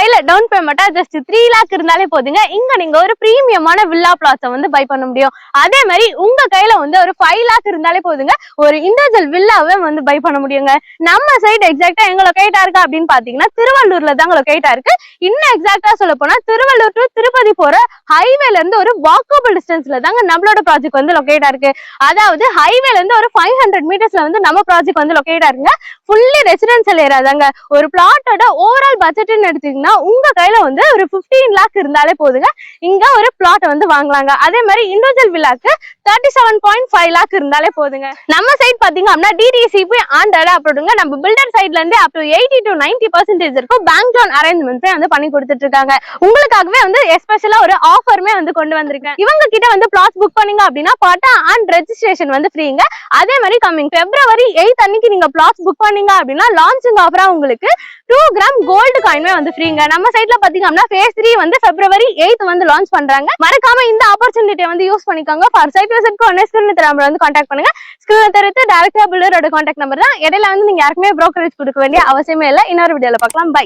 கையில down பேமெண்டா just 3 lakh இருந்தாலே போதுங்க இங்க நீங்க ஒரு பிரீமியமான வில்லா பிளாட்ஸை வந்து பை பண்ண முடியும். அதே மாதிரி உங்க கையில வந்து ஒரு 5 lakh இருந்தாலே போதுங்க ஒரு இண்டிவிஜுவல் வில்லாவே வந்து பை பண்ண முடியுங்க. நம்ம சைடு எக்ஸாக்டா எங்க லொகேட்டா இருக்கு அப்படின்னு பாத்தீங்கன்னா திருவள்ளூர்ல தாங்க லொகேட்டா இருக்கு. இன்னும் எக்ஸாக்டா சொல்ல போனா திருவள்ளூர் டு திருப்பதி போற ஹைவேல இருந்து ஒரு வாக்கபிள் டிஸ்டன்ஸ்ல தாங்க நம்மளோட ப்ராஜெக்ட் வந்து லொகேட்டா இருக்கு. அதாவது ஹைவேல இருந்து ஒரு 500 மீட்டர்ஸ்ல வந்து நம்ம ப்ராஜெக்ட் வந்து லொகேட்டா இருக்குங்க. ஃபுல்லி ரெசிடென்சியல் ஏரியா தாங்க. ஒரு பிளாட்டோட ஓவரால் பட்ஜெட்னு எடுத்தீங்கன்னா உங்க கையில வந்து ஒரு 15 lakh இருந்தாலே போதுங்க இங்க ஒரு பிளாட் வந்து வாங்கலாங்க. அதே மாதிரி இண்டிவிஜுவல் வில்லாக்கு 37.5 lakh இருந்தாலே போதுங்க. நம்ம சைட் பாத்தீங்க அப்படின்னா டிடிசிபி அண்ட் அப்ரூவ்டுங்க. நம்ம பில்டர் சைட்ல இருந்து அப் டு 80 to 90% இருக்கும் பேங்க் லோன் அரேஞ்ச்மெண்ட்ஸே வந்து பண்ணி கொடுத்துட்டு இருக்காங்க. உங்களுக்காகவே வந்து எஸ்பெஷலா ஒரு ஆஃபருமே வந்து கொண்டு வந்திருக்கேன். இவங்க கிட்ட வந்து பிளாட்ஸ் புக் பண்ணீங்க அப்படின்னா பட்டா அண்ட் ரெஜிஸ்ட்ரேஷன் வந்து ஃப்ரீங்க. அதே மாதிரி கமிங் February 8 அன்னைக்கு நீங்க பிளாட்ஸ் புக் பண்ணீங்க அப்படின்னா லான்ச்சிங் ஆஃபரா உங்களுக்கு 2 gram கோல்டு காயின்மே வந்து ஃப்ரீங்க. நம்ம சைட்ல பாத்தீங்க அப்படின்னா phase 3 வந்து February 8 வந்து லான்ச் பண்றாங்க. மறக்காம இந்த ஆப்பர்ச்சுனிட்டியை வந்து யூஸ் பண்ணிக்கோங்க. ஃபார் சைட் விசிட்க்கு ஒன்னு ஸ்கிரீன்ல தர நம்பர் வந்து கான்டாக்ட் பண்ணுங்க. ஸ்கிரீன்ல தரது டைரக்டா பில்டரோட கான்டாக்ட் நம்பர் தான். இடையில வந்து நீங்க யாருக்குமே brokerage கொடுக்க வேண்டிய அவசியமே இல்லை. இன்னொரு வீடியோல பார்க்கலாம். பை.